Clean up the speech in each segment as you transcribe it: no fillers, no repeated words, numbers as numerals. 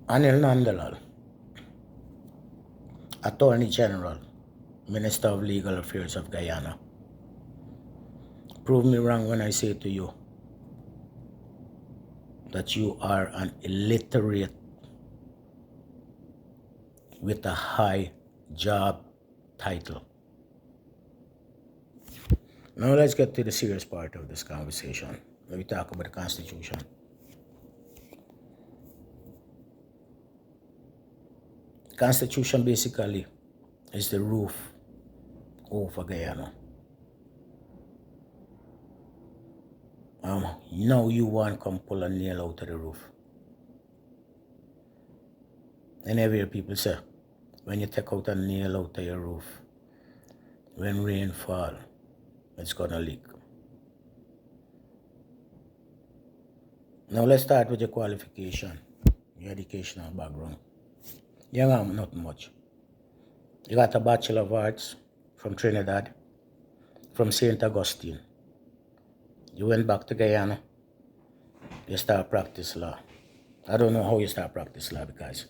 Anil Nandalal, Attorney General, Minister of Legal Affairs of Guyana. Prove me wrong when I say to you that you are an illiterate with a high job title. Now let's get to the serious part of this conversation. Let me talk about the Constitution. The Constitution basically is the roof over Guyana. Now you want to come pull a nail out of the roof. And every year people say, when you take out a nail out of your roof, when rain fall, it's gonna leak. Now let's start with your qualification, your educational background. You have not much. You got a Bachelor of Arts from Trinidad, from St. Augustine. You went back to Guyana, you start practice law. I don't know how you start practice law because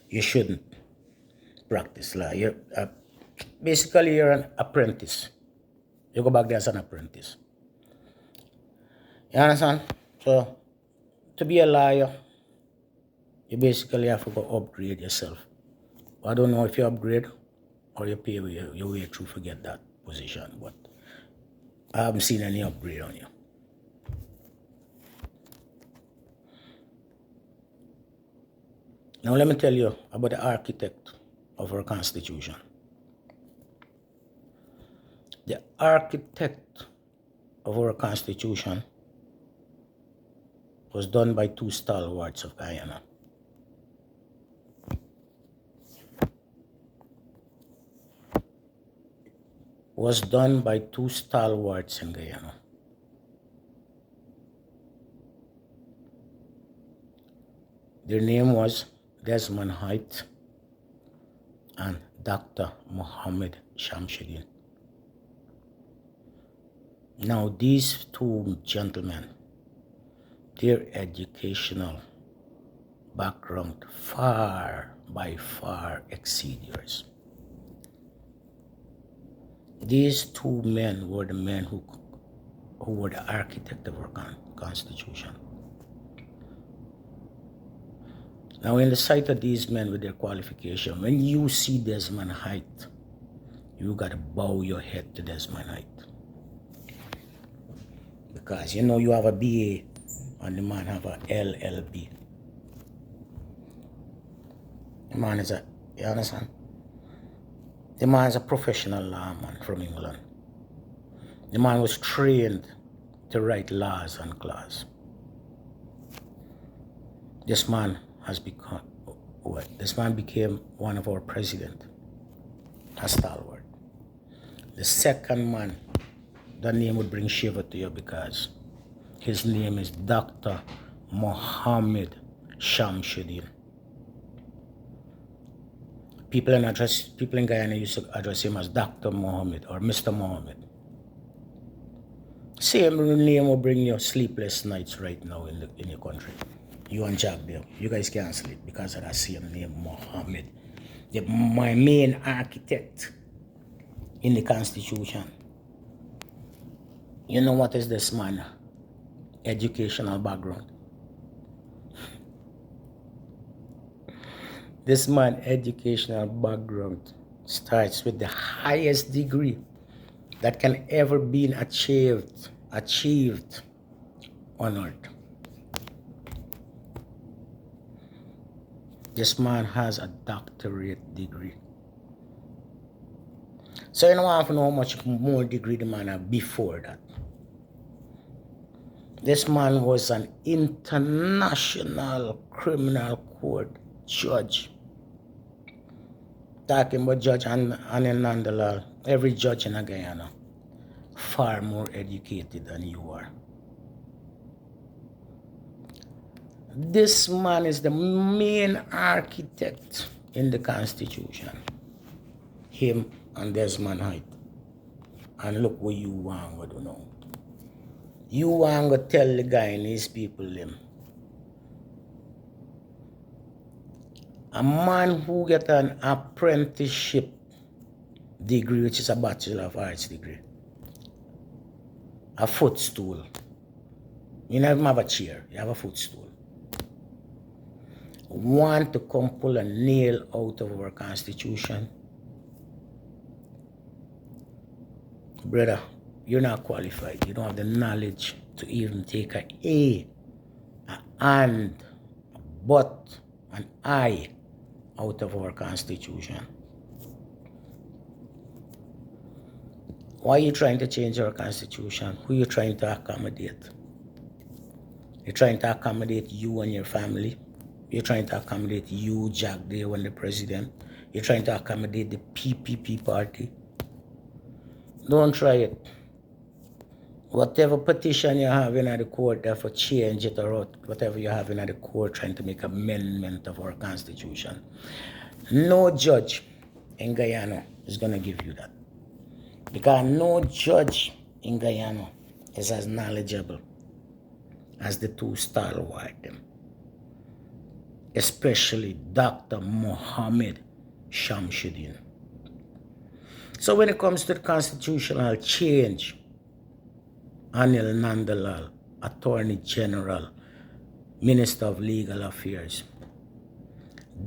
you shouldn't practice law. Basically you're an apprentice. You go back there as an apprentice. You understand? So to be a lawyer, you basically have to go upgrade yourself. I don't know if you upgrade or you pay your way through to get that position, but I haven't seen any upgrade on you. Now let me tell you about the architect of our Constitution. The architect of our Constitution was done by two stalwarts of Guyana. Was done by two stalwarts in Guyana. Their name was Desmond Haight and Dr. Mohammed Shamsuddin. Now these two gentlemen, their educational background by far exceed yours. These two men were the men who were the architect of our Constitution. Now in the sight of these men with their qualification, when you see Desmond Haight, you gotta bow your head to Desmond Haight. Because you know you have a BA and the man have a LLB. The man is you understand? The man is a professional lawman from England. The man was trained to write laws and clause. This man became one of our president, a stalwart. The second man, that name would bring shiver to you because his name is Dr. Mohammed Shamsuddin. People in Guyana used to address him as Dr. Mohammed or Mr. Mohammed. Same name will bring you sleepless nights right now in your country. You and Jack there, you guys can't sleep because of that same name, Mohammed. My main architect in the Constitution. You know what is this man? Educational background. This man educational background starts with the highest degree that can ever be achieved on earth. This man has a doctorate degree. So you don't want to know how much more degree the man had before that. This man was an international criminal court judge. Talking about Judge Anil Nandalal, every judge in Guyana, far more educated than you are. This man is the main architect in the Constitution. Him and Desmond Haight. And look what you want to know. You want to tell the Guyanese people them A man who get an apprenticeship degree, which is a Bachelor of Arts degree, a footstool. You never have a chair, you have a footstool. Want to come pull a nail out of our Constitution? Brother, you're not qualified. You don't have the knowledge to even take a hand, a butt, an eye out of our Constitution. Why are you trying to change our Constitution? Who are you trying to accommodate? You're trying to accommodate you and your family. You're trying to accommodate you, Jack Day, when the president. You're trying to accommodate the PPP party. Don't try it. Whatever petition you have in the court for change it, or whatever you have in the court trying to make amendment of our Constitution, no judge in Guyana is going to give you that. Because no judge in Guyana is as knowledgeable as the two stalwart them. Especially Dr. Mohammed Shamsuddin. So when it comes to the constitutional change, Anil Nandalal, Attorney General, Minister of Legal Affairs,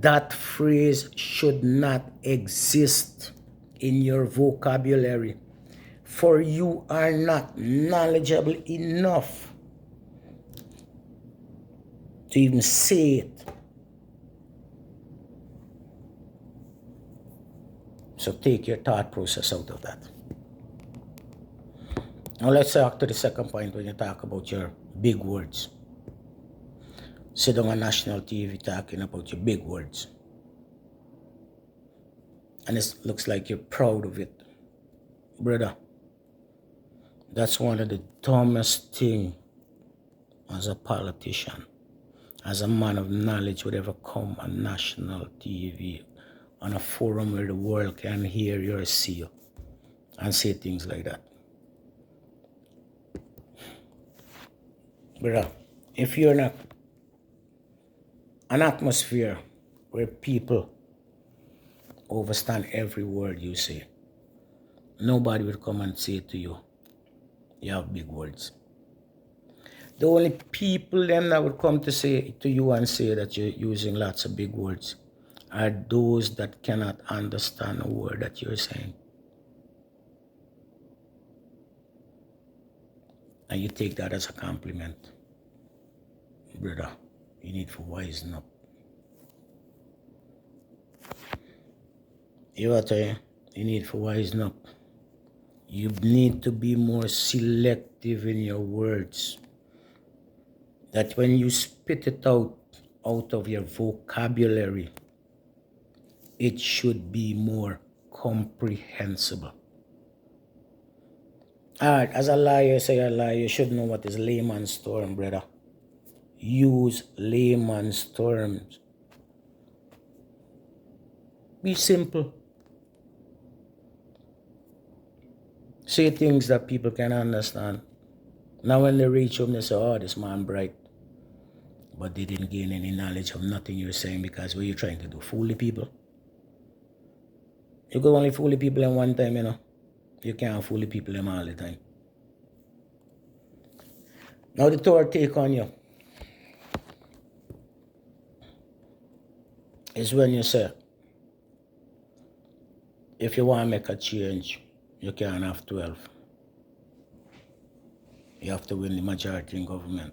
that phrase should not exist in your vocabulary, for you are not knowledgeable enough to even say it. So take your thought process out of that. Now let's talk to the second point when you talk about your big words. Sit on national TV talking about your big words. And it looks like you're proud of it. Brother, that's one of the dumbest things as a politician, as a man of knowledge would ever come on national TV, on a forum where the world can hear your CEO and say things like that. Brother, if you're not an atmosphere where people overstand every word you say, nobody will come and say to you, you have big words. The only people then that would come to say to you and say that you're using lots of big words are those that cannot understand a word that you're saying. And you take that as a compliment. Brother, you need to wisen up. You know what I mean? You need to wisen up. You need to be more selective in your words. That when you spit it out of your vocabulary, it should be more comprehensible. Alright, as a lawyer, say a lawyer, you should know what is layman's term, brother. Use layman's terms. Be simple. Say things that people can understand. Now when they reach home, they say, oh, this man bright. But they didn't gain any knowledge of nothing you're saying, because what you're trying to do, fool the people. You could only fool the people in one time, you know. You can't fool the people in all the time. Now the third take on you is when you say, if you want to make a change, you can't have 12. You have to win the majority in government.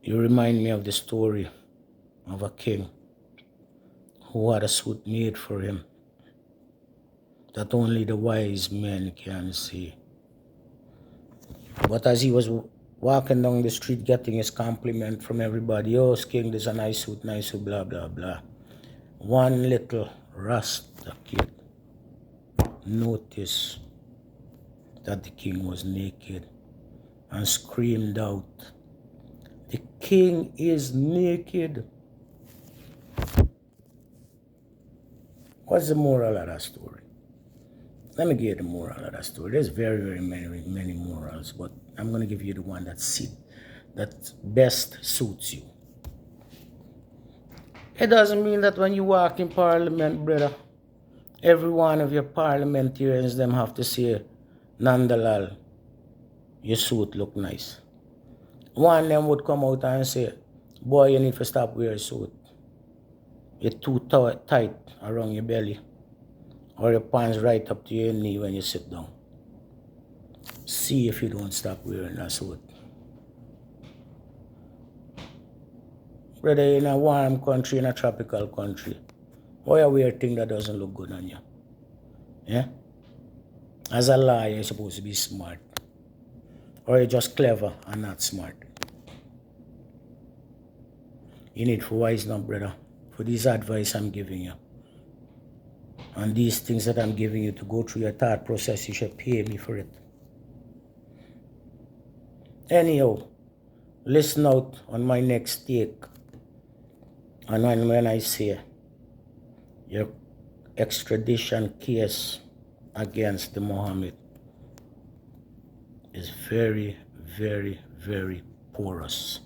You remind me of the story of a king who had a suit made for him that only the wise men can see. But as he was walking down the street getting his compliment from everybody, oh, king, there's a nice suit, blah, blah, blah. One little Rasta kid noticed that the king was naked and screamed out, the king is naked. What's the moral of that story? Let me give you the moral of that story. There's very, very many morals, but I'm going to give you the one that best suits you. It doesn't mean that when you walk in Parliament, brother, every one of your parliamentarians them have to say, Nandalal, your suit look nice. One of them would come out and say, boy, you need to stop wearing suit. You're too tight around your belly. Or your pants right up to your knee when you sit down. See if you don't stop wearing a suit. Brother, in a warm country, in a tropical country, why you wear a thing that doesn't look good on you? Yeah? As a lawyer, you're supposed to be smart. Or you're just clever and not smart. You need to wisen up, brother, for this advice I'm giving you. And these things that I'm giving you to go through your thought process, you should pay me for it. Anyhow, listen out on my next take. And when I say your extradition case against the Mohammed is very, very, very porous.